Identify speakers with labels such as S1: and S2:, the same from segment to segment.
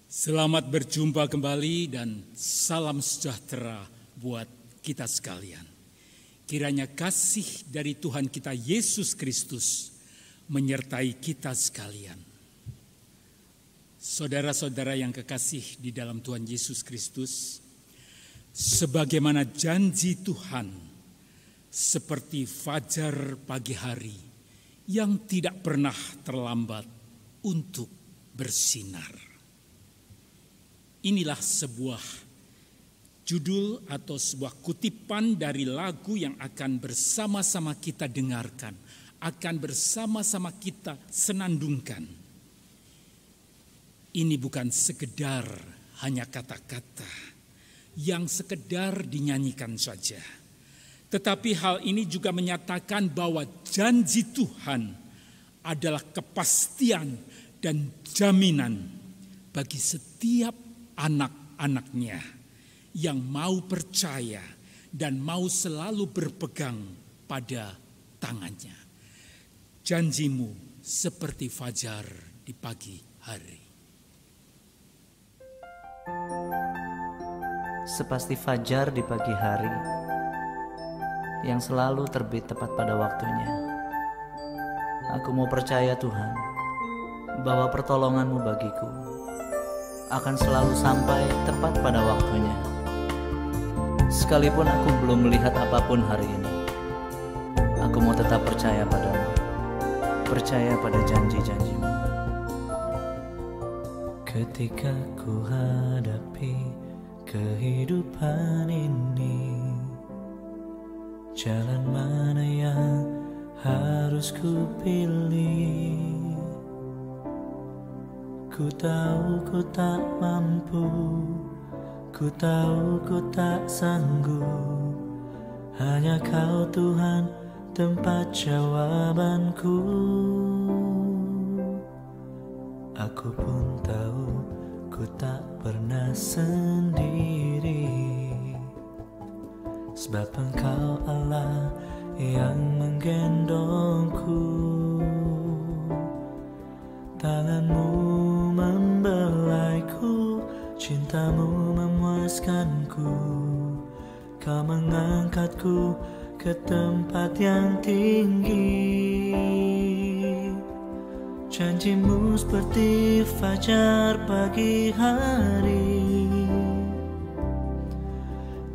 S1: Selamat berjumpa kembali dan salam sejahtera buat kita sekalian. Kiranya kasih dari Tuhan kita Yesus Kristus menyertai kita sekalian. Saudara-saudara yang kekasih di dalam Tuhan Yesus Kristus, sebagaimana janji Tuhan seperti fajar pagi hari yang tidak pernah terlambat untuk bersinar. Inilah sebuah judul atau sebuah kutipan dari lagu yang akan bersama-sama kita dengarkan, akan bersama-sama kita senandungkan. Ini bukan sekedar hanya kata-kata yang sekedar dinyanyikan saja. Tetapi hal ini juga menyatakan bahwa janji Tuhan adalah kepastian dan jaminan bagi setiap anak-anaknya yang mau percaya dan mau selalu berpegang pada tangannya. Janjimu seperti fajar di pagi hari.
S2: Sepasti fajar di pagi hari yang selalu terbit tepat pada waktunya. Aku mau percaya Tuhan bahwa pertolongan-Mu bagiku akan selalu sampai tepat pada waktunya. Sekalipun aku belum melihat apapun hari ini, aku mau tetap percaya padamu, percaya pada janji-janji-Mu. Ketika ku hadapi kehidupan ini, jalan mana yang harus ku pilih? Ku tahu ku tak mampu, ku tahu ku tak sanggup. Hanya Kau Tuhan tempat jawabanku. Aku pun tahu ku tak pernah sendiri, sebab Engkau Allah yang menggendongku. Tangan-Mu membelaiku, cinta-Mu memuaskanku. Kau mengangkatku ke tempat yang tinggi. Janji-Mu seperti fajar pagi hari,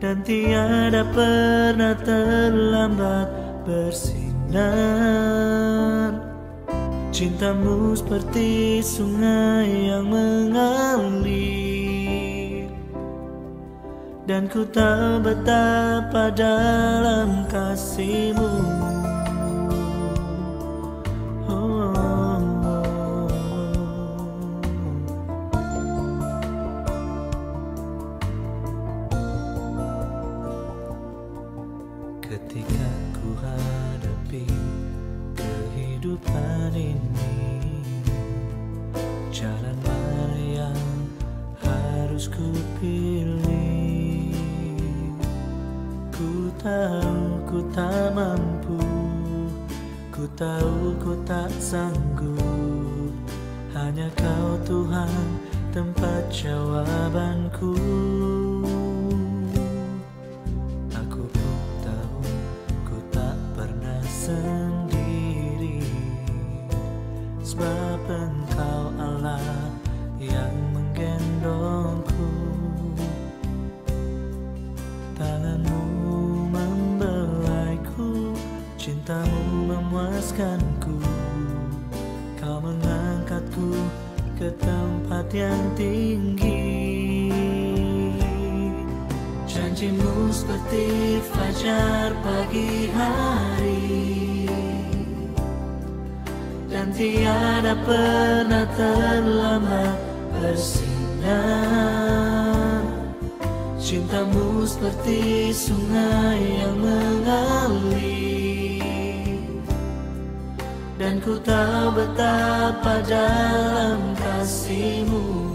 S2: dan tiada pernah terlambat bersinar. Cinta-Mu seperti sungai yang mengalir, dan ku tahu betapa dalam kasih-Mu. Ketika ku hadapi kehidupan ini, jalan mana yang harus ku pilih? Ku tahu ku tak mampu, ku tahu ku tak sanggup. Hanya Kau Tuhan tempat jawabanku. Aku pun tahu ku tak pernah sendiri, sebab Engkau Allah yang menggendongku. Tangan-Mu membelaiku, cinta-Mu memuaskanku. Kau mengangkatku ke tempat yang tinggi. Janji-Mu seperti fajar pagi hari, dan tiada pernah terlambat bersinar. Cinta-Mu seperti sungai yang mengalir, dan ku tahu betapa dalam kasih-Mu.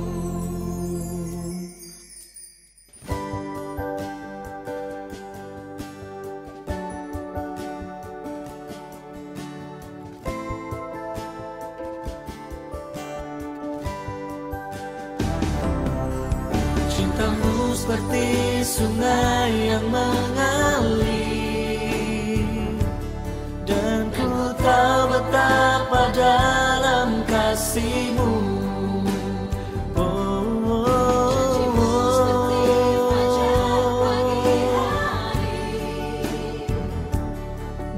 S2: Cintamu seperti sungai yang mengalir, dan ku tahu betapa dalam kasih-Mu.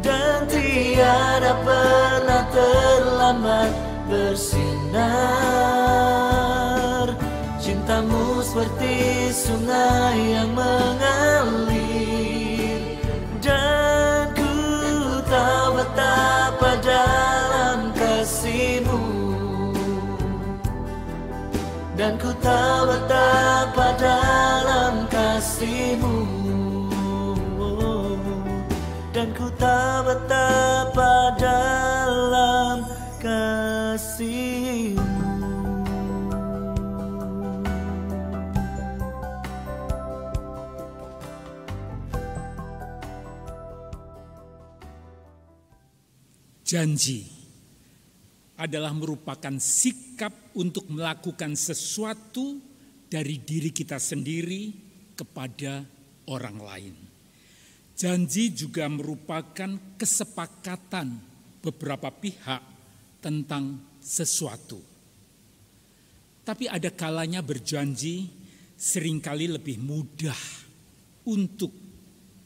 S2: Dan tiada pernah terlambat bersinar. Cintamu seperti sungai yang mengalir, dan ku tahu betapa dalam kasih-Mu. Dan ku tahu betapa dalam kasih-Mu. Dan ku tahu betapa dalam kasih-Mu.
S1: Janji adalah merupakan sikap untuk melakukan sesuatu dari diri kita sendiri kepada orang lain. Janji juga merupakan kesepakatan beberapa pihak tentang sesuatu. Tapi ada kalanya berjanji seringkali lebih mudah untuk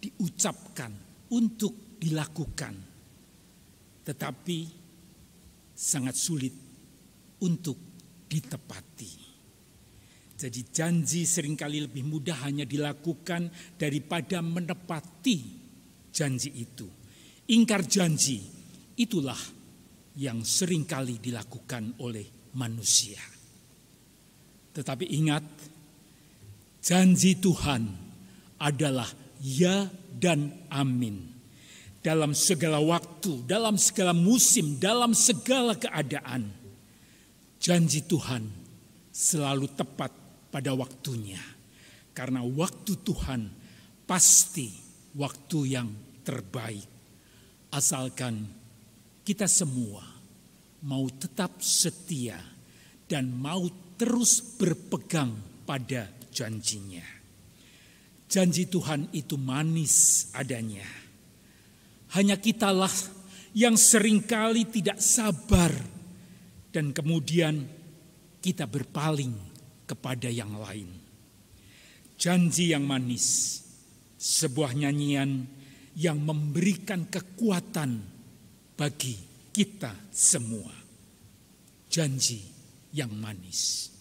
S1: diucapkan, untuk dilakukan. Tetapi sangat sulit untuk ditepati. Jadi janji seringkali lebih mudah hanya dilakukan daripada menepati janji itu. Ingkar janji itulah yang seringkali dilakukan oleh manusia. Tetapi ingat, janji Tuhan adalah ya dan amin. Dalam segala waktu, dalam segala musim, dalam segala keadaan, janji Tuhan selalu tepat pada waktunya. Karena waktu Tuhan pasti waktu yang terbaik. Asalkan kita semua mau tetap setia dan mau terus berpegang pada janjinya. Janji Tuhan itu manis adanya. Hanya kitalah yang seringkali tidak sabar dan kemudian kita berpaling kepada yang lain. Janji yang manis, sebuah nyanyian yang memberikan kekuatan bagi kita semua. Janji yang manis.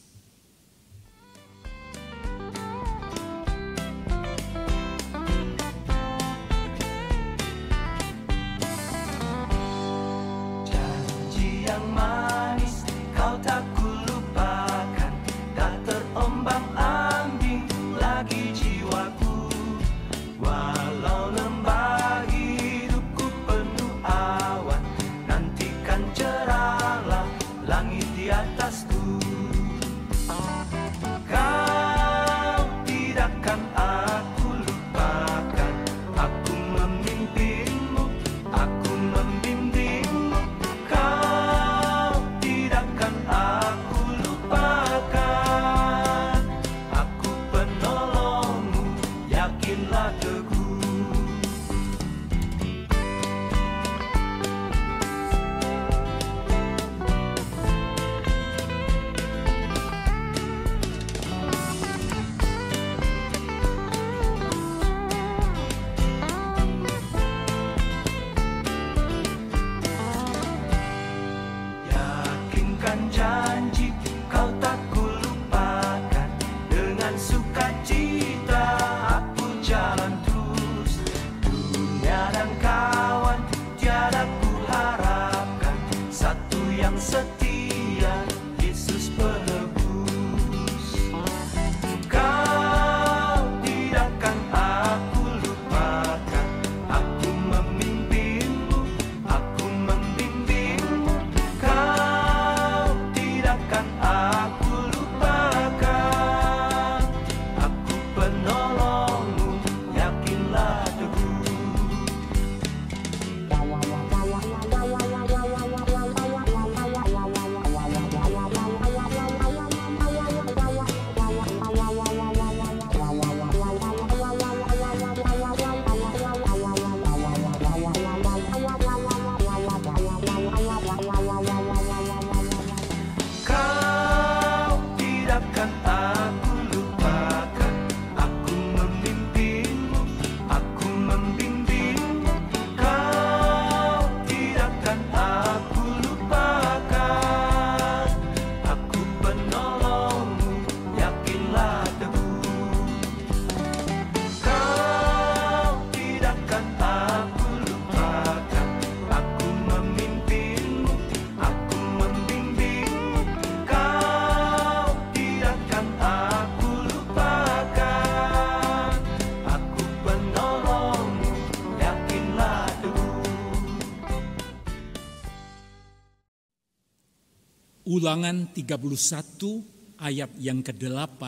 S1: Ulangan 31 ayat yang ke-8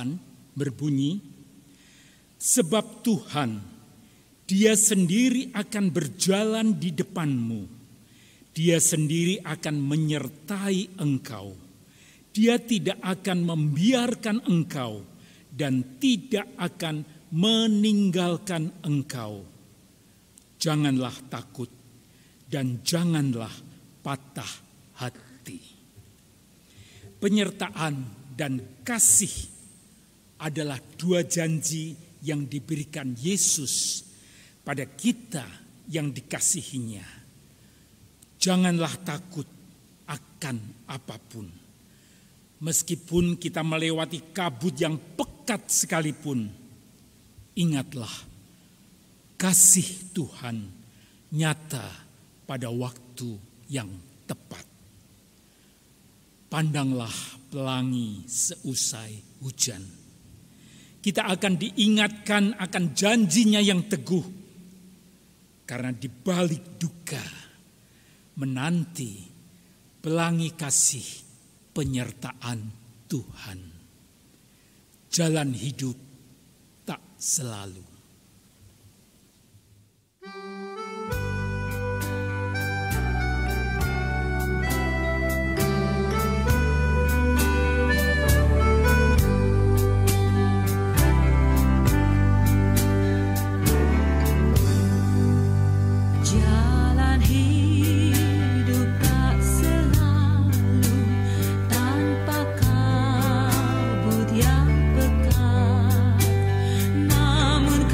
S1: berbunyi, sebab Tuhan, Dia sendiri akan berjalan di depanmu. Dia sendiri akan menyertai engkau. Dia tidak akan membiarkan engkau dan tidak akan meninggalkan engkau. Janganlah takut dan janganlah patah hati. Penyertaan dan kasih adalah dua janji yang diberikan Yesus pada kita yang dikasihinya. Janganlah takut akan apapun. Meskipun kita melewati kabut yang pekat sekalipun, ingatlah kasih Tuhan nyata pada waktu yang tepat. Pandanglah pelangi seusai hujan. Kita akan diingatkan akan janjinya yang teguh. Karena di balik duka menanti pelangi kasih penyertaan Tuhan. Jalan hidup tak selalu.
S3: Namun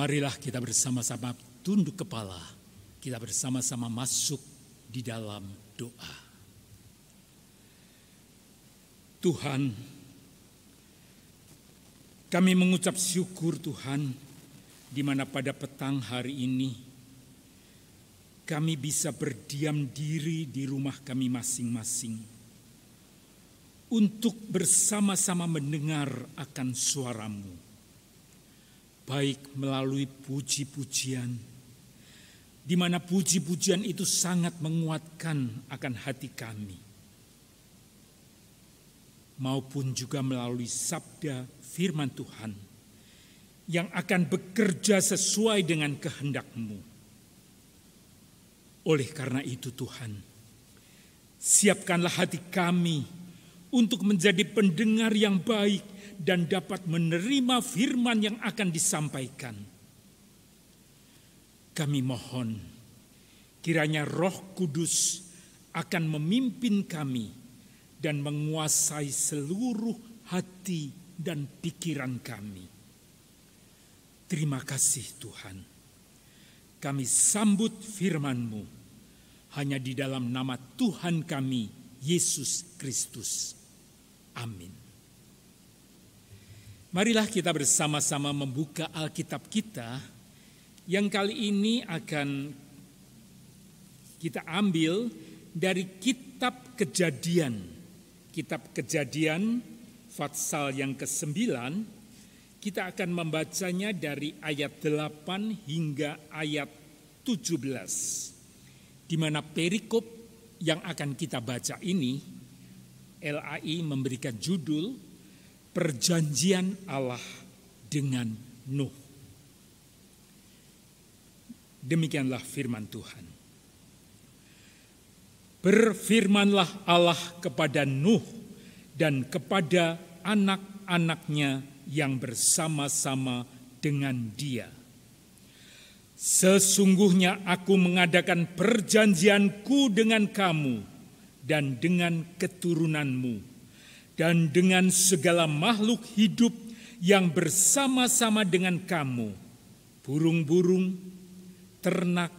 S1: Marilah kita bersama-sama tunduk kepala, kita bersama-sama masuk di dalam doa. Tuhan, kami mengucap syukur Tuhan, di mana pada petang hari ini kami bisa berdiam diri di rumah kami masing-masing untuk bersama-sama mendengar akan suara-Mu, baik melalui puji-pujian, di mana puji-pujian itu sangat menguatkan akan hati kami, maupun juga melalui sabda firman Tuhan yang akan bekerja sesuai dengan kehendak-Mu. Oleh karena itu Tuhan, siapkanlah hati kami untuk menjadi pendengar yang baik dan dapat menerima firman yang akan disampaikan. Kami mohon kiranya Roh Kudus akan memimpin kami dan menguasai seluruh hati dan pikiran kami. Terima kasih Tuhan. Kami sambut firman-Mu hanya di dalam nama Tuhan kami, Yesus Kristus. Amin. Marilah kita bersama-sama membuka Alkitab kita yang kali ini akan kita ambil dari kitab Kejadian. Kitab Kejadian Fatsal yang ke-9, kita akan membacanya dari ayat 8 hingga ayat 17. Di mana perikop yang akan kita baca ini, LAI memberikan judul Perjanjian Allah dengan Nuh. Demikianlah firman Tuhan. Berfirmanlah Allah kepada Nuh dan kepada anak-anaknya yang bersama-sama dengan dia. Sesungguhnya aku mengadakan perjanjianku dengan kamu dan dengan keturunanmu dan dengan segala makhluk hidup yang bersama-sama dengan kamu, burung-burung, ternak,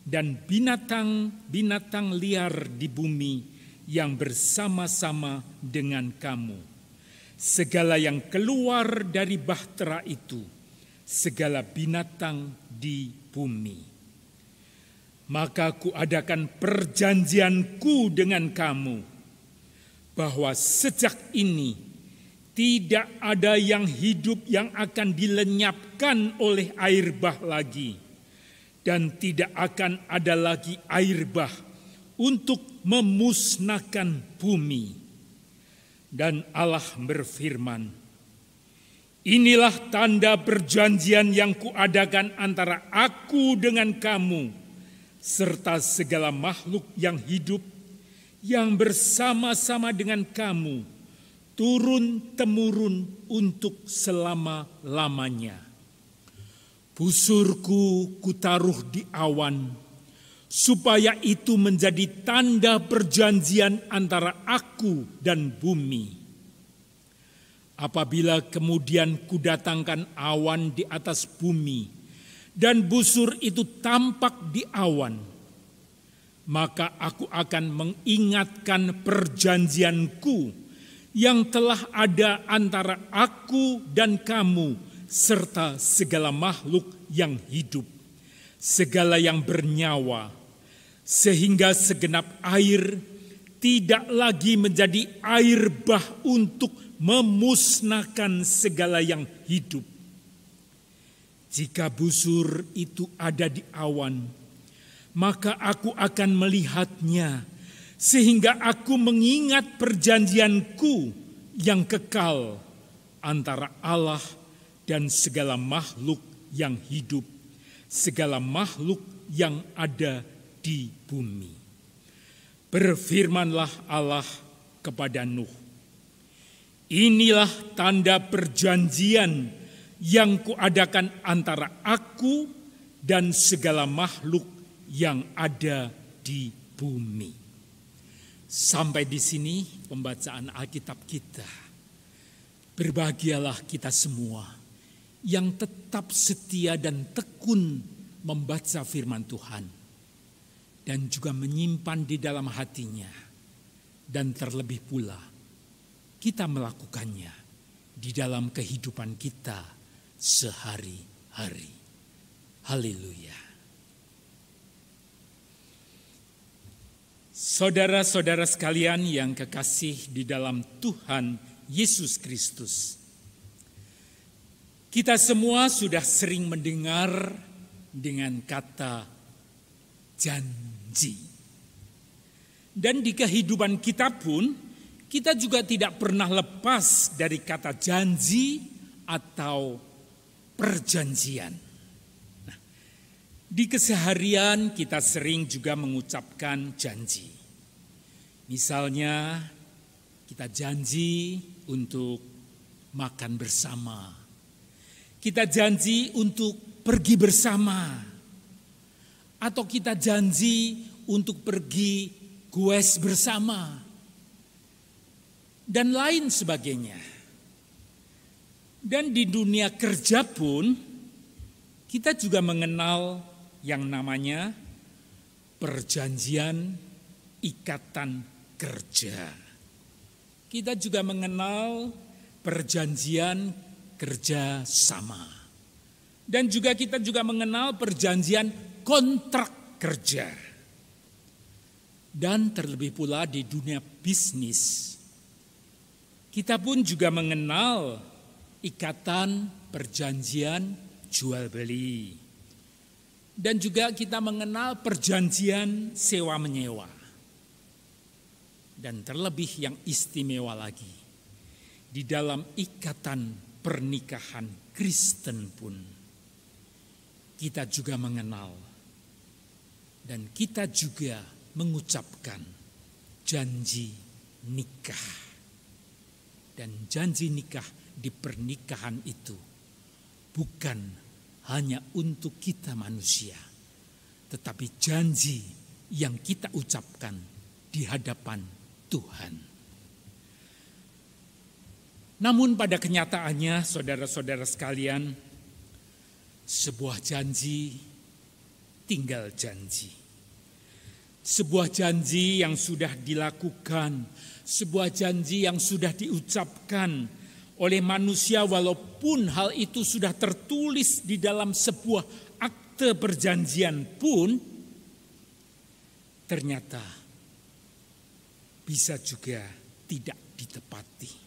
S1: dan binatang-binatang liar di bumi yang bersama-sama dengan kamu. Segala yang keluar dari bahtera itu, segala binatang di bumi. Maka kuadakan perjanjianku dengan kamu, bahwa sejak ini tidak ada yang hidup yang akan dilenyapkan oleh air bah lagi, dan tidak akan ada lagi air bah untuk memusnahkan bumi. Dan Allah berfirman, inilah tanda perjanjian yang kuadakan antara aku dengan kamu, serta segala makhluk yang hidup yang bersama-sama dengan kamu, turun-temurun untuk selama-lamanya. Busurku kutaruh di awan, supaya itu menjadi tanda perjanjian antara aku dan bumi. Apabila kemudian kudatangkan awan di atas bumi, dan busur itu tampak di awan, maka aku akan mengingatkan perjanjianku yang telah ada antara aku dan kamu, serta segala makhluk yang hidup, segala yang bernyawa, sehingga segenap air tidak lagi menjadi air bah untuk memusnahkan segala yang hidup. Jika busur itu ada di awan, maka aku akan melihatnya, sehingga aku mengingat perjanjianku yang kekal antara Allah dan segala makhluk yang hidup, segala makhluk yang ada di bumi. Berfirmanlah Allah kepada Nuh, inilah tanda perjanjian yang kuadakan antara aku dan segala makhluk yang ada di bumi. Sampai di sini pembacaan Alkitab kita. Berbahagialah kita semua yang tetap setia dan tekun membaca firman Tuhan dan juga menyimpan di dalam hatinya, dan terlebih pula kita melakukannya di dalam kehidupan kita sehari-hari. Haleluya. Saudara-saudara sekalian yang kekasih di dalam Tuhan Yesus Kristus, kita semua sudah sering mendengar dengan kata janji. Dan di kehidupan kita pun, kita juga tidak pernah lepas dari kata janji atau perjanjian. Nah, di keseharian kita sering juga mengucapkan janji. Misalnya, kita janji untuk makan bersama. Kita janji untuk pergi bersama. Atau kita janji untuk pergi goes bersama. Dan lain sebagainya. Dan di dunia kerja pun kita juga mengenal yang namanya perjanjian ikatan kerja. Kita juga mengenal perjanjian kerja sama. Dan juga kita juga mengenal perjanjian kontrak kerja. Dan terlebih pula di dunia bisnis, kita pun juga mengenal ikatan perjanjian jual beli. Dan juga kita mengenal perjanjian sewa menyewa. Dan terlebih yang istimewa lagi, di dalam ikatan pernikahan Kristen pun kita juga mengenal dan kita juga mengucapkan janji nikah. Dan janji nikah di pernikahan itu bukan hanya untuk kita manusia, tetapi janji yang kita ucapkan di hadapan Tuhan. Namun pada kenyataannya, saudara-saudara sekalian, sebuah janji tinggal janji. Sebuah janji yang sudah dilakukan, sebuah janji yang sudah diucapkan oleh manusia, walaupun hal itu sudah tertulis di dalam sebuah akte perjanjian pun, ternyata bisa juga tidak ditepati.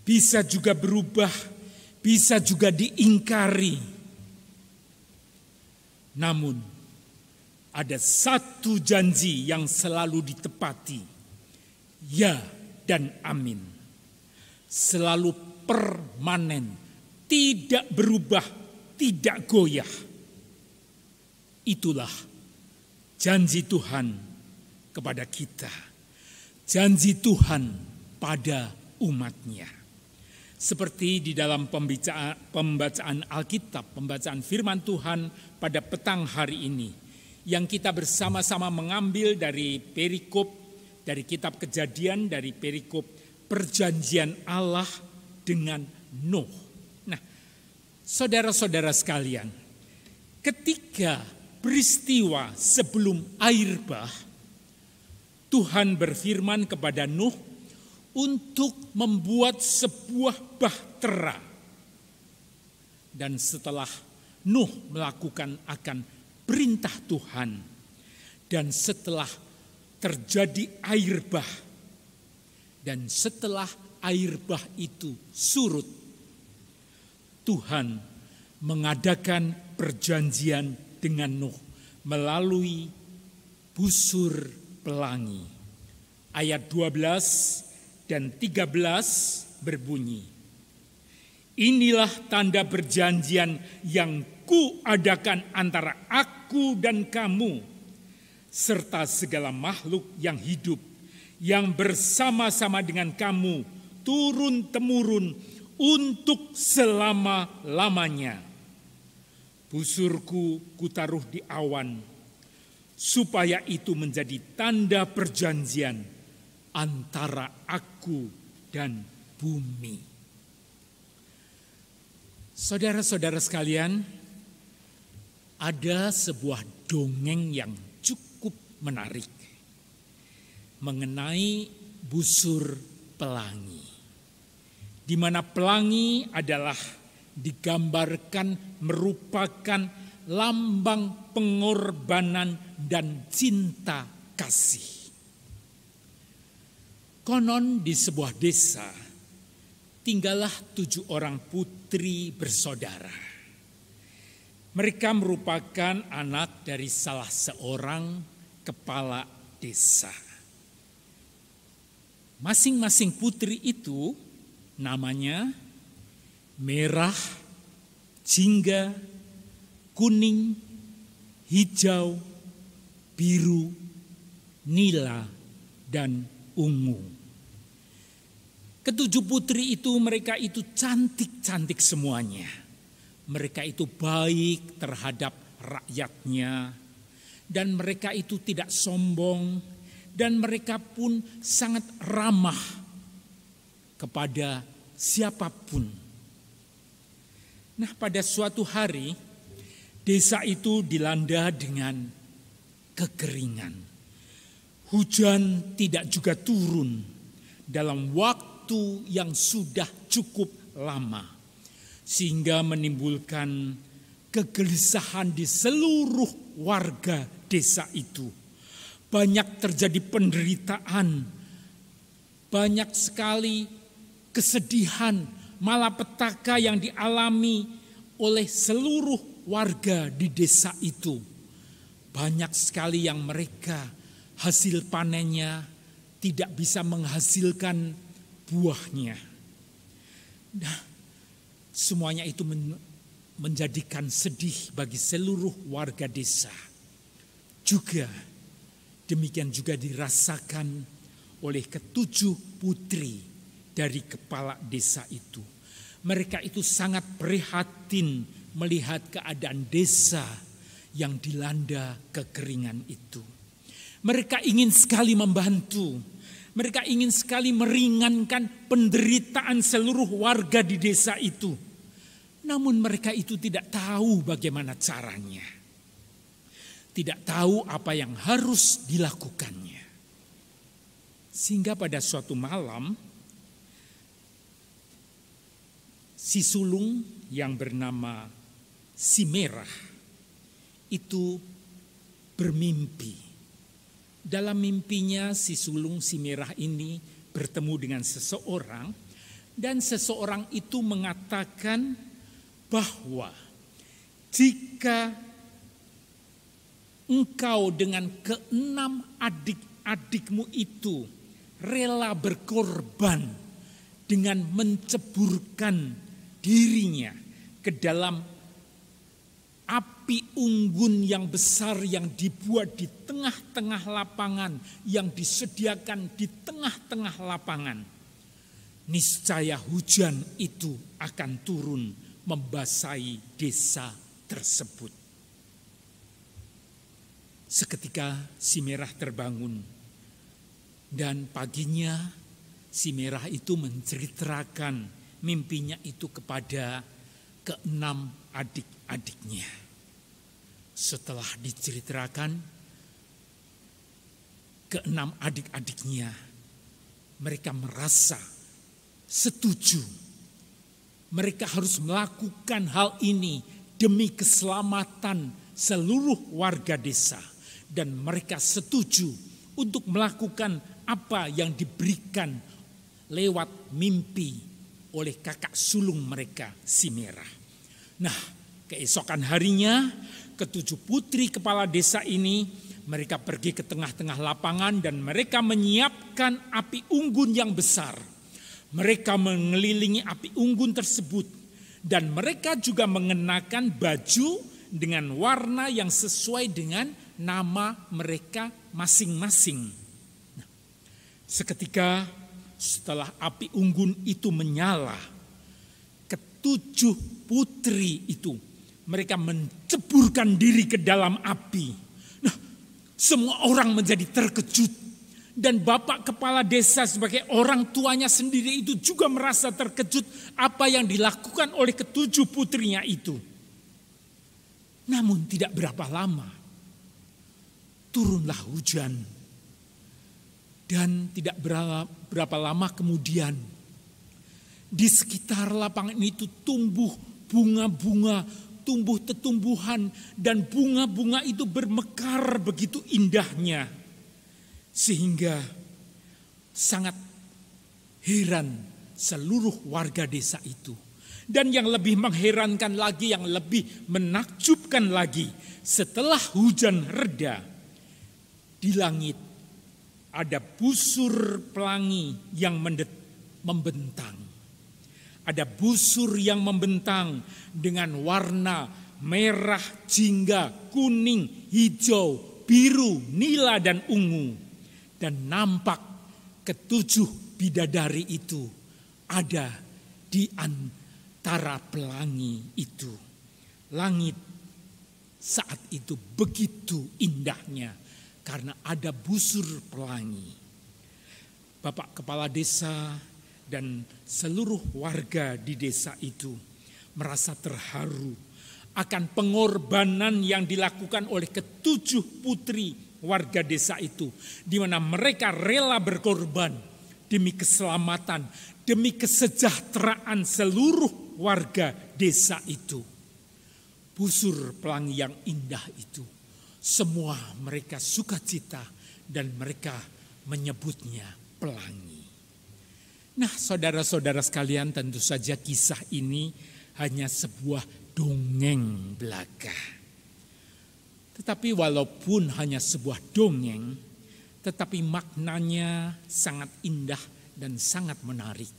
S1: Bisa juga berubah, bisa juga diingkari. Namun ada satu janji yang selalu ditepati, ya dan amin. Selalu permanen, tidak berubah, tidak goyah. Itulah janji Tuhan kepada kita. Janji Tuhan pada umatnya. Seperti di dalam pembacaan Alkitab, pembacaan firman Tuhan pada petang hari ini, yang kita bersama-sama mengambil dari perikop, dari kitab Kejadian, dari perikop perjanjian Allah dengan Nuh. Nah, saudara-saudara sekalian, ketika peristiwa sebelum air bah, Tuhan berfirman kepada Nuh untuk membuat sebuah bahtera. Dan setelah Nuh melakukan akan perintah Tuhan, dan setelah terjadi air bah, dan setelah air bah itu surut, Tuhan mengadakan perjanjian dengan Nuh melalui busur pelangi. Ayat 12 dan 13 berbunyi, inilah tanda perjanjian yang kuadakan antara aku dan kamu, serta segala makhluk yang hidup, yang bersama-sama dengan kamu, turun-temurun untuk selama-lamanya. Busurku kutaruh di awan, supaya itu menjadi tanda perjanjian antara aku dan bumi. Saudara-saudara sekalian, ada sebuah dongeng yang cukup menarik mengenai busur pelangi, di mana pelangi adalah digambarkan merupakan lambang pengorbanan dan cinta kasih. Konon di sebuah desa tinggallah 7 orang putri bersaudara. Mereka merupakan anak dari salah seorang kepala desa. Masing-masing putri itu namanya merah, jingga, kuning, hijau, biru, nila, dan ungu. Ke-7 putri itu, mereka itu cantik-cantik semuanya. Mereka itu baik terhadap rakyatnya. Dan mereka itu tidak sombong. Dan mereka pun sangat ramah kepada siapapun. Nah, pada suatu hari, desa itu dilanda dengan kekeringan. Hujan tidak juga turun dalam waktu yang sudah cukup lama, sehingga menimbulkan kegelisahan di seluruh warga desa itu. Banyak terjadi penderitaan, banyak sekali kesedihan, malapetaka yang dialami oleh seluruh warga di desa itu. Banyak sekali yang mereka hasil panennya tidak bisa menghasilkan buahnya. Nah, semuanya itu menjadikan sedih bagi seluruh warga desa. Juga demikian juga dirasakan oleh ke-7 putri dari kepala desa itu. Mereka itu sangat prihatin melihat keadaan desa yang dilanda kekeringan itu. Mereka ingin sekali membantu. Mereka ingin sekali meringankan penderitaan seluruh warga di desa itu. Namun mereka itu tidak tahu bagaimana caranya. Tidak tahu apa yang harus dilakukannya. Sehingga pada suatu malam, si sulung yang bernama si merah itu bermimpi. Dalam mimpinya si sulung si merah ini bertemu dengan seseorang, dan seseorang itu mengatakan bahwa jika engkau dengan ke-6 adik-adikmu itu rela berkorban dengan menceburkan dirinya ke dalam api unggun yang besar yang dibuat di tengah-tengah lapangan, yang disediakan di tengah-tengah lapangan, niscaya hujan itu akan turun membasahi desa tersebut. Seketika si merah terbangun, dan paginya si merah itu menceritakan mimpinya itu kepada ke-6 adik-adiknya. Setelah diceritakan, ke-6 adik-adiknya, mereka merasa setuju. Mereka harus melakukan hal ini demi keselamatan seluruh warga desa. Dan mereka setuju untuk melakukan apa yang diberikan lewat mimpi oleh kakak sulung mereka, si merah. Nah, keesokan harinya, ke-7 putri kepala desa ini, mereka pergi ke tengah-tengah lapangan dan mereka menyiapkan api unggun yang besar. Mereka mengelilingi api unggun tersebut dan mereka juga mengenakan baju dengan warna yang sesuai dengan nama mereka masing-masing. Nah, seketika setelah api unggun itu menyala, ke-7 putri itu mereka menceburkan diri ke dalam api. Nah, semua orang menjadi terkejut Dan bapak kepala desa sebagai orang tuanya sendiri itu juga merasa terkejut apa yang dilakukan oleh ketujuh putrinya itu. Namun tidak berapa lama, turunlah hujan. Dan tidak berapa lama kemudian, di sekitar lapangan itu tumbuh bunga-bunga, tumbuh tetumbuhan, dan bunga-bunga itu bermekar begitu indahnya. Sehingga sangat heran seluruh warga desa itu. Dan yang lebih mengherankan lagi, yang lebih menakjubkan lagi, setelah hujan reda, di langit ada busur pelangi yang membentang. Ada busur yang membentang dengan warna merah, jingga, kuning, hijau, biru, nila, dan ungu. Dan nampak ketujuh bidadari itu ada di antara pelangi itu. Langit saat itu begitu indahnya karena ada busur pelangi. Bapak kepala desa dan seluruh warga di desa itu merasa terharu akan pengorbanan yang dilakukan oleh ketujuh putri warga desa itu, di mana mereka rela berkorban demi keselamatan, demi kesejahteraan seluruh warga desa itu. Busur pelangi yang indah itu, semua mereka sukacita dan mereka menyebutnya pelangi. Nah, saudara-saudara sekalian, tentu saja kisah ini hanya sebuah dongeng belaka. Tetapi walaupun hanya sebuah dongeng, tetapi maknanya sangat indah dan sangat menarik.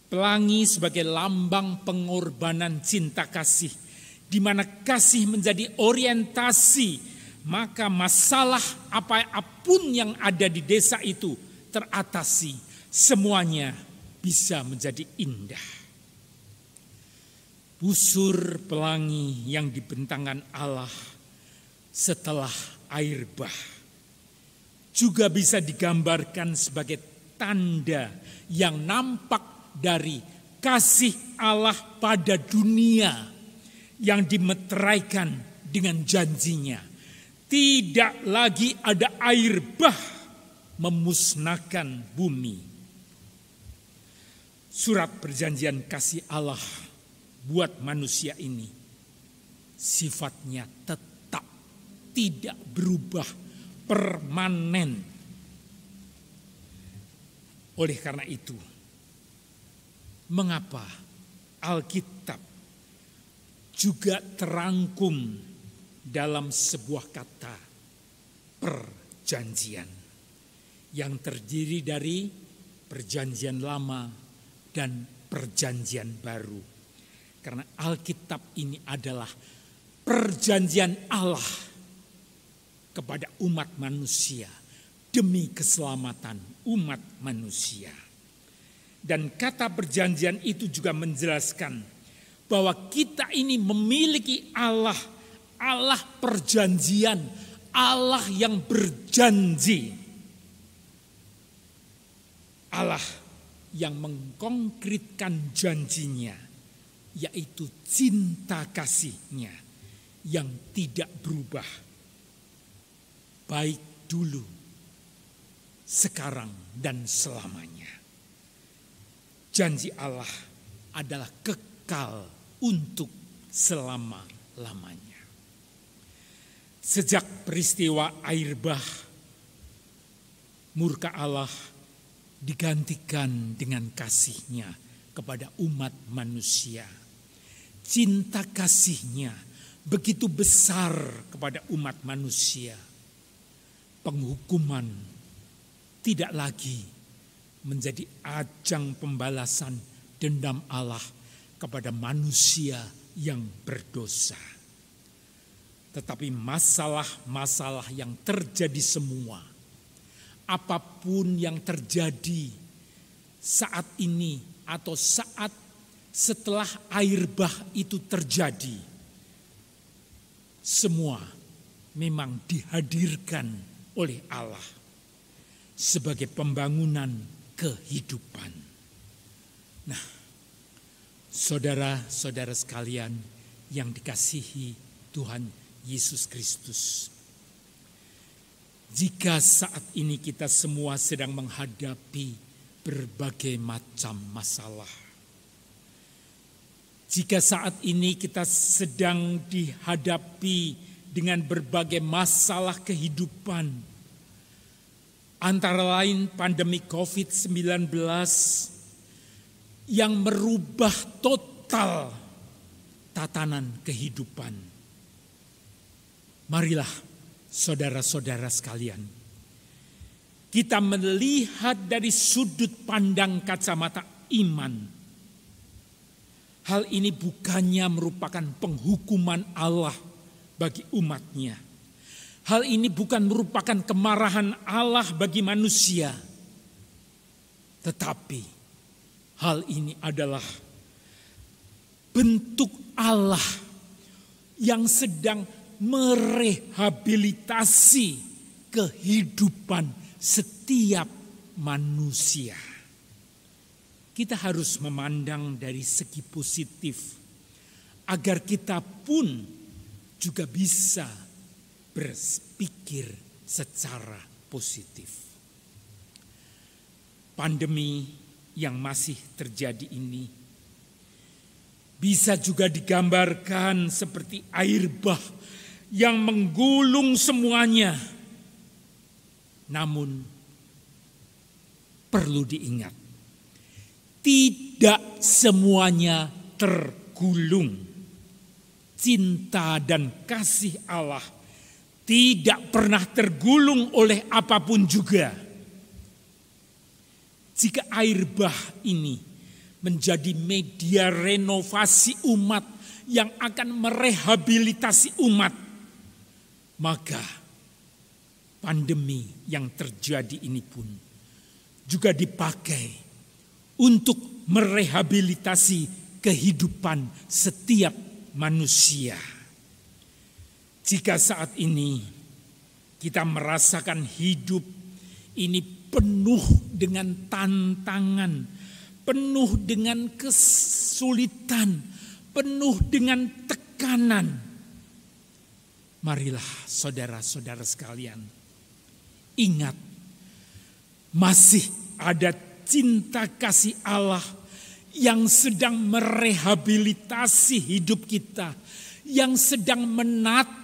S1: Pelangi sebagai lambang pengorbanan cinta kasih, di mana kasih menjadi orientasi, maka masalah apapun yang ada di desa itu teratasi, semuanya bisa menjadi indah. Busur pelangi yang dibentangkan Allah setelah air bah juga bisa digambarkan sebagai tanda yang nampak dari kasih Allah pada dunia yang dimeteraikan dengan janjinya. Tidak lagi ada air bah memusnahkan bumi. Surat perjanjian kasih Allah buat manusia ini sifatnya tetap tidak berubah, permanen. Oleh karena itu, mengapa Alkitab juga terangkum dalam sebuah kata perjanjian yang terdiri dari perjanjian lama dan perjanjian baru. Karena Alkitab ini adalah perjanjian Allah kepada umat manusia demi keselamatan umat manusia. Dan kata perjanjian itu juga menjelaskan bahwa kita ini memiliki Allah, Allah perjanjian, Allah yang berjanji, Allah yang mengkonkretkan janjinya, yaitu cinta kasihnya yang tidak berubah. Baik dulu, sekarang, dan selamanya. Janji Allah adalah kekal untuk selama-lamanya. Sejak peristiwa air bah, murka Allah digantikan dengan kasih-Nya kepada umat manusia. Cinta kasih-Nya begitu besar kepada umat manusia. Penghukuman tidak lagi menjadi ajang pembalasan dendam Allah kepada manusia yang berdosa. Tetapi masalah-masalah yang terjadi semua, apapun yang terjadi saat ini atau saat setelah air bah itu terjadi, semua memang dihadirkan oleh Allah. sebagai pembangunan kehidupan. Nah, saudara-saudara sekalian yang dikasihi Tuhan Yesus Kristus, jika saat ini kita semua sedang menghadapi berbagai macam masalah, jika saat ini kita sedang dihadapi dengan berbagai masalah kehidupan, antara lain pandemi COVID-19 yang merubah total tatanan kehidupan. Marilah saudara-saudara sekalian, kita melihat dari sudut pandang kacamata iman. Hal ini bukannya merupakan penghukuman Allah bagi umatnya. Hal ini bukan merupakan kemarahan Allah bagi manusia. Tetapi hal ini adalah bentuk Allah yang sedang merehabilitasi kehidupan setiap manusia. Kita harus memandang dari segi positif agar kita pun juga bisa berpikir secara positif. Pandemi yang masih terjadi ini bisa juga digambarkan seperti air bah yang menggulung semuanya. Namun perlu diingat, tidak semuanya tergulung. Cinta dan kasih Allah tidak pernah tergulung oleh apapun juga. Jika air bah ini menjadi media renovasi umat yang akan merehabilitasi umat, maka pandemi yang terjadi ini pun juga dipakai untuk merehabilitasi kehidupan setiap manusia. Jika saat ini kita merasakan hidup ini penuh dengan tantangan, penuh dengan kesulitan, penuh dengan tekanan, marilah saudara-saudara sekalian, ingat, masih ada cinta kasih Allah yang sedang merehabilitasi hidup kita, yang sedang menata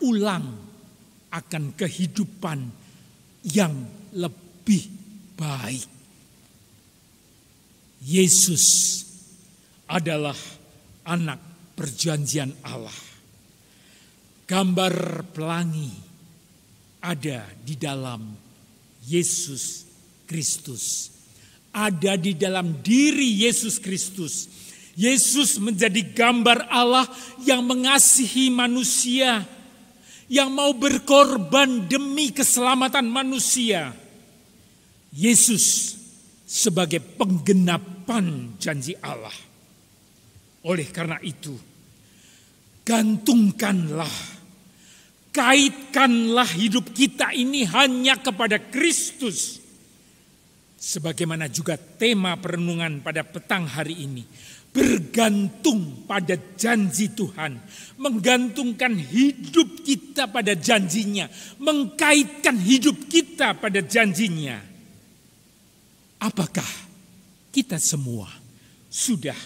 S1: ulang akan kehidupan yang lebih baik. Yesus adalah anak perjanjian Allah. Gambar pelangi ada di dalam Yesus Kristus. Ada di dalam diri Yesus Kristus. Yesus menjadi gambar Allah yang mengasihi manusia, yang mau berkorban demi keselamatan manusia. Yesus sebagai penggenapan janji Allah. Oleh karena itu, gantungkanlah, kaitkanlah hidup kita ini hanya kepada Kristus. Sebagaimana juga tema perenungan pada petang hari ini, bergantung pada janji Tuhan, menggantungkan hidup kita pada janjinya, mengkaitkan hidup kita pada janjinya. Apakah kita semua sudah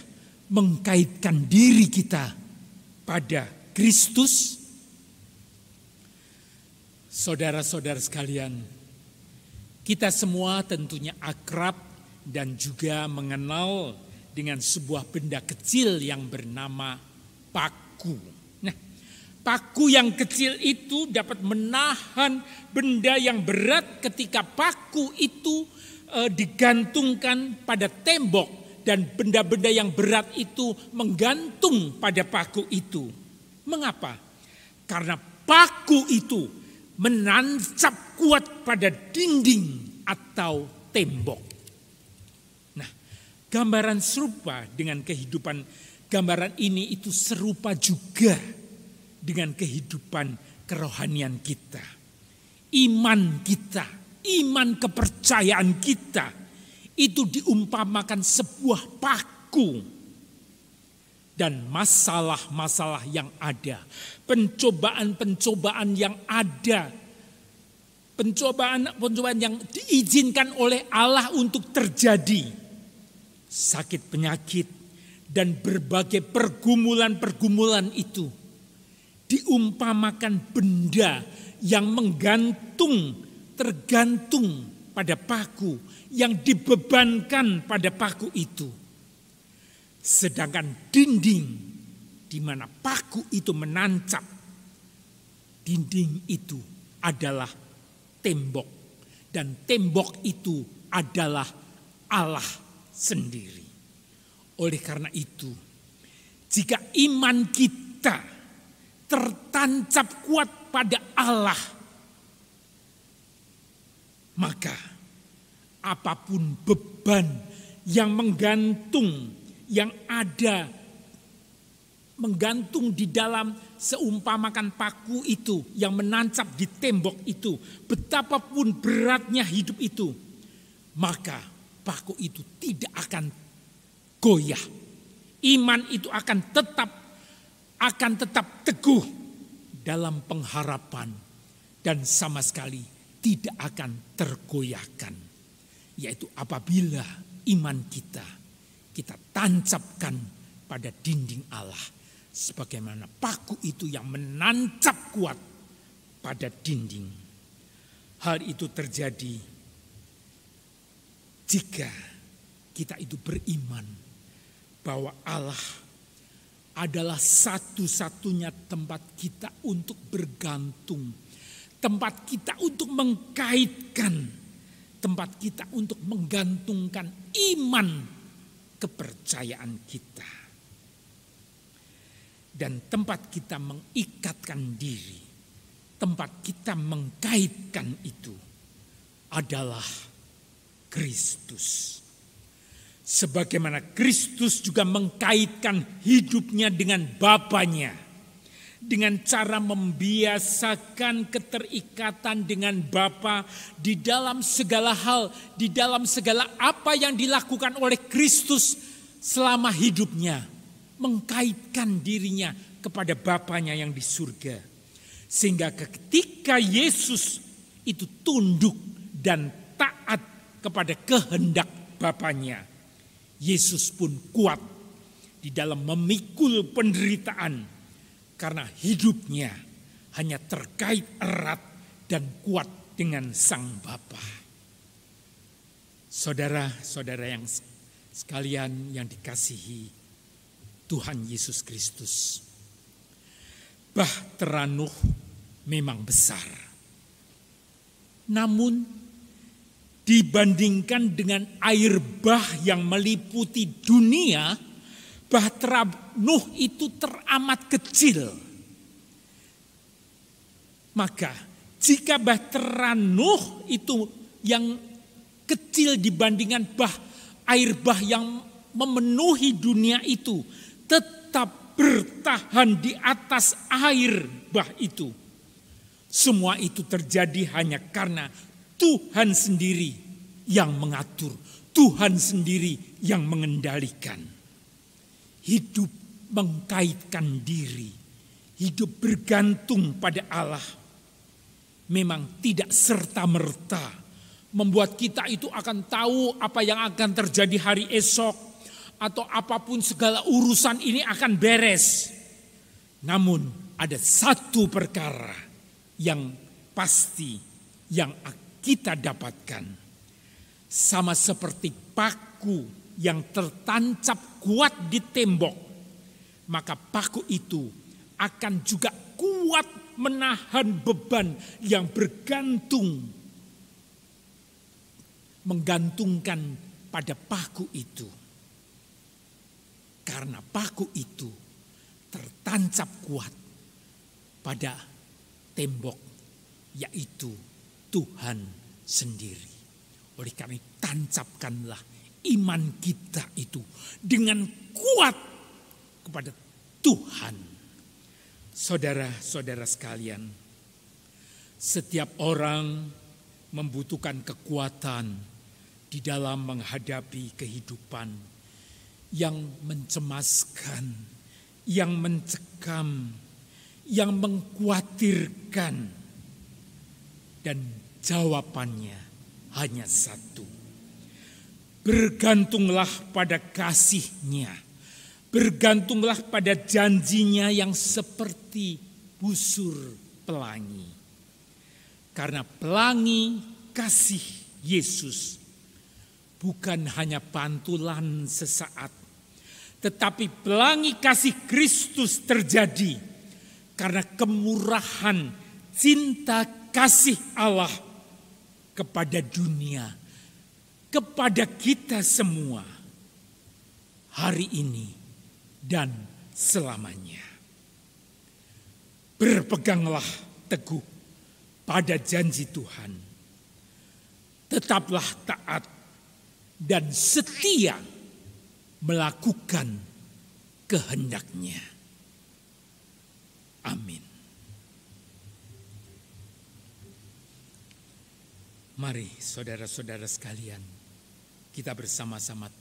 S1: mengkaitkan diri kita pada Kristus? Saudara-saudara sekalian, kita semua tentunya akrab dan juga mengenal dengan sebuah benda kecil yang bernama paku. Nah, paku yang kecil itu dapat menahan benda yang berat ketika paku itu digantungkan pada tembok dan benda-benda yang berat itu menggantung pada paku itu. Mengapa? Karena paku itu menancap kuat pada dinding atau tembok. Nah, gambaran serupa dengan kehidupan, gambaran ini itu serupa juga dengan kehidupan kerohanian kita. Iman kita iman kepercayaan kita itu diumpamakan sebuah paku. Dan masalah-masalah yang ada, pencobaan-pencobaan yang ada, pencobaan yang diizinkan oleh Allah untuk terjadi, sakit penyakit dan berbagai pergumulan-pergumulan itu diumpamakan benda yang tergantung pada paku, yang dibebankan pada paku itu. Sedangkan dinding di mana paku itu menancap, dinding itu adalah tembok, dan tembok itu adalah Allah sendiri. Oleh karena itu, jika iman kita tertancap kuat pada Allah, maka apapun beban yang menggantung di dalam seumpamakan paku itu yang menancap di tembok itu, betapapun beratnya hidup itu, maka paku itu tidak akan goyah. Iman itu akan tetap teguh dalam pengharapan dan sama sekali tidak akan tergoyahkan. Yaitu apabila iman kita tancapkan pada dinding Allah, sebagaimana paku itu yang menancap kuat pada dinding. Hal itu terjadi jika kita itu beriman bahwa Allah adalah satu-satunya tempat kita untuk bergantung, tempat kita untuk mengkaitkan, tempat kita untuk menggantungkan iman kepercayaan kita. Dan tempat kita mengikatkan diri, tempat kita mengkaitkan itu adalah Kristus. Sebagaimana Kristus juga mengkaitkan hidupnya dengan Bapanya, dengan cara membiasakan keterikatan dengan Bapa di dalam segala hal, di dalam segala apa yang dilakukan oleh Kristus selama hidupnya, mengkaitkan dirinya kepada Bapanya yang di surga. Sehingga ketika Yesus itu tunduk dan taat kepada kehendak Bapanya, Yesus pun kuat di dalam memikul penderitaan, karena hidupnya hanya terkait erat dan kuat dengan Sang Bapa. Saudara-saudara yang sekalian yang dikasihi Tuhan Yesus Kristus, Bahtera Nuh memang besar. Namun dibandingkan dengan air bah yang meliputi dunia, Bahtera Nuh itu teramat kecil. Maka jika Bahtera Nuh itu yang kecil dibandingkan air bah yang memenuhi dunia itu tetap bertahan di atas air bah itu, semua itu terjadi hanya karena Tuhan sendiri yang mengatur, Tuhan sendiri yang mengendalikan. Hidup mengkaitkan diri, hidup bergantung pada Allah, memang tidak serta-merta membuat kita itu akan tahu apa yang akan terjadi hari esok, atau apapun segala urusan ini akan beres. Namun ada satu perkara yang pasti yang kita dapatkan, sama seperti paku yang tertancap kuat di tembok, maka paku itu akan juga kuat menahan beban yang menggantungkan pada paku itu. Karena paku itu tertancap kuat pada tembok, yaitu Tuhan sendiri. Oleh karena itu, tancapkanlah iman kita itu dengan kuat kepada Tuhan. Saudara-saudara sekalian, setiap orang membutuhkan kekuatan di dalam menghadapi kehidupan yang mencemaskan, yang mencekam, yang mengkhawatirkan. Dan jawabannya hanya satu. Bergantunglah pada kasih-Nya. Bergantunglah pada janjinya yang seperti busur pelangi. Karena pelangi kasih Yesus bukan hanya pantulan sesaat, tetapi pelangi kasih Kristus terjadi karena kemurahan cinta kasih Allah kepada dunia, kepada kita semua, hari ini dan selamanya. Berpeganglah teguh pada janji Tuhan. Tetaplah taat dan setia melakukan kehendak-Nya. Amin. Mari saudara-saudara sekalian, kita bersama-sama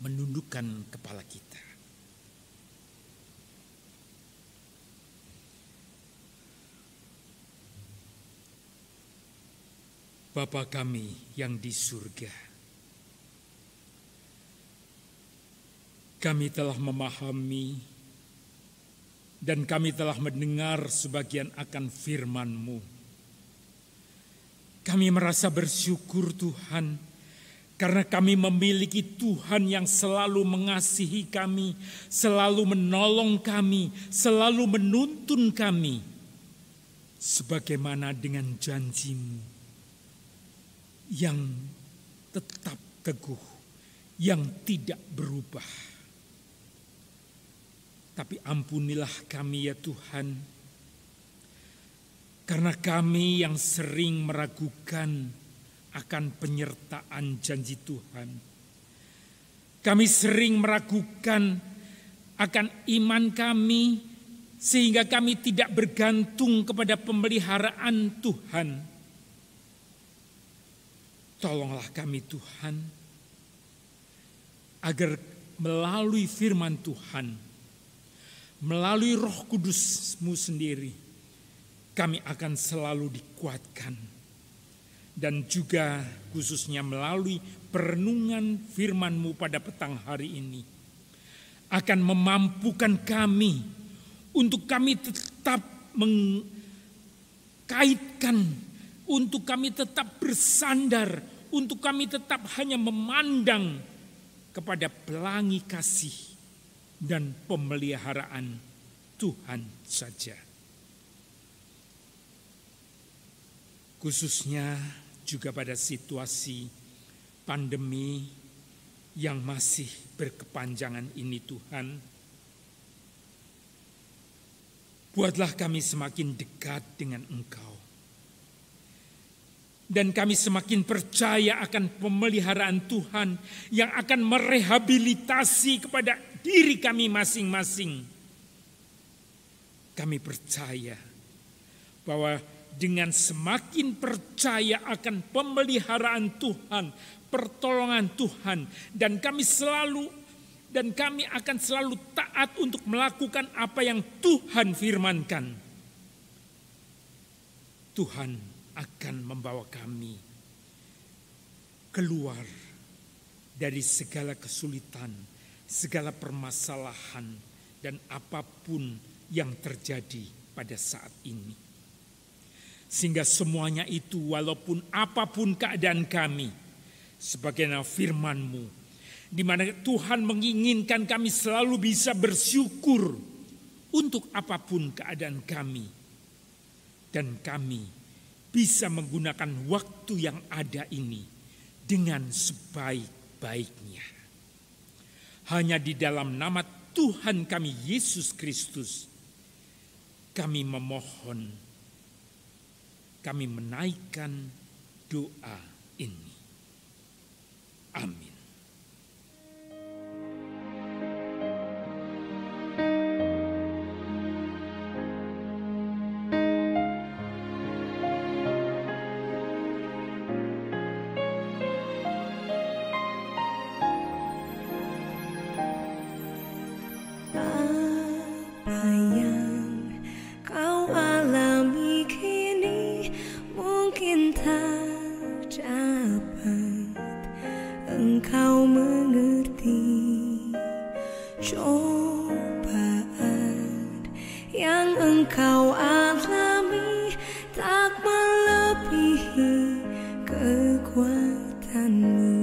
S1: menundukkan kepala kita. Bapa kami yang di surga, kami telah memahami dan kami telah mendengar sebagian akan firman-Mu. Kami merasa bersyukur Tuhan, karena kami memiliki Tuhan yang selalu mengasihi kami, selalu menolong kami, selalu menuntun kami. Sebagaimana dengan janji-Mu yang tetap teguh, yang tidak berubah. Tapi ampunilah kami ya Tuhan, karena kami yang sering meragukan akan penyertaan janji Tuhan. Kami sering meragukan akan iman kami, sehingga kami tidak bergantung kepada pemeliharaan Tuhan. Tolonglah kami Tuhan, agar melalui firman Tuhan, melalui Roh Kudus-Mu sendiri, kami akan selalu dikuatkan. Dan juga khususnya melalui perenungan firman-Mu pada petang hari ini, akan memampukan kami untuk kami tetap mengkaitkan, untuk kami tetap bersandar, untuk kami tetap hanya memandang kepada pelangi kasih dan pemeliharaan Tuhan saja. Khususnya juga pada situasi pandemi yang masih berkepanjangan ini Tuhan, buatlah kami semakin dekat dengan Engkau. Dan kami semakin percaya akan pemeliharaan Tuhan yang akan merehabilitasi kepada diri kami masing-masing. Kami percaya bahwa dengan semakin percaya akan pemeliharaan Tuhan, pertolongan Tuhan, dan kami akan selalu taat untuk melakukan apa yang Tuhan firmankan. Tuhan akan membawa kami keluar dari segala kesulitan, segala permasalahan, dan apapun yang terjadi pada saat ini. Sehingga semuanya itu, walaupun apapun keadaan kami, sebagaimana firman-Mu, di mana Tuhan menginginkan kami selalu bisa bersyukur untuk apapun keadaan kami. Dan kami bisa menggunakan waktu yang ada ini dengan sebaik-baiknya. Hanya di dalam nama Tuhan kami Yesus Kristus, kami memohon, kami menaikkan doa ini. Amin.
S3: mungkin tak dapat engkau mengerti cobaan yang engkau alami tak melebihi kekuatanmu.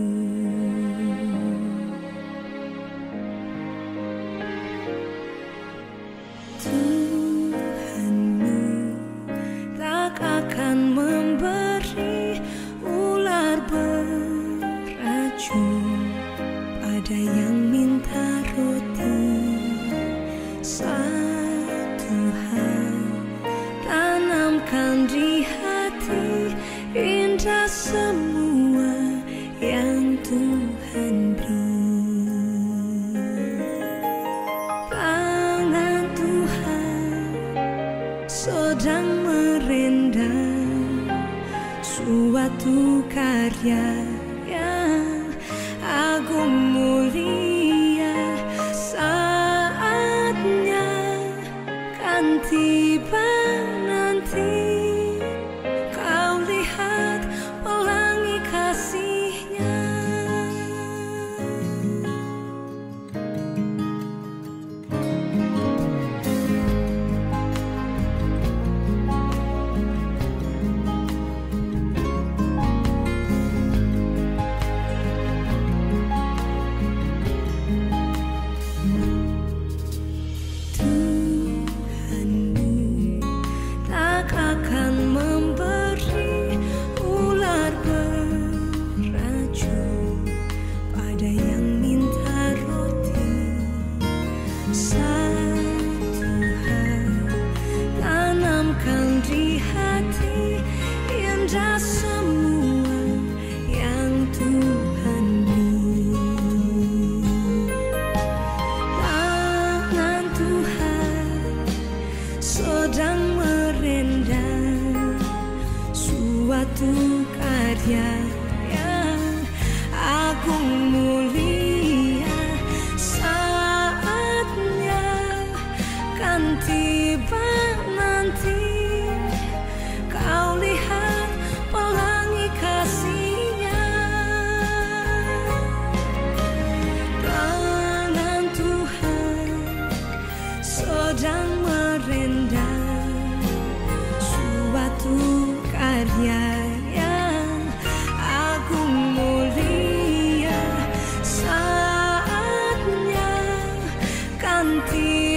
S3: Tuhanmu tak akan memberi ular beracun pada yang minta roti. Satu hal tanamkan di hati, indah semua yang Tuhan beri. Tangan Tuhan sedang merendam suatu karya yang agung mulia. Saatnya kan tiba nanti, kau lihat pelangi kasih-Nya. Tuhanmu tak akan memberi ular beracun pada yang minta roti. Satu hal tanamkan di hati, indah semua yang Tuhan beri. Tangan Tuhan sedang merendam suatu karya yang agung mulia. Saatnya kan tiba nanti, kau lihat pelangi kasih-Nya. Tangan Tuhan sedang merendam suatu karya yang agung mulia. Saatnya kan tiba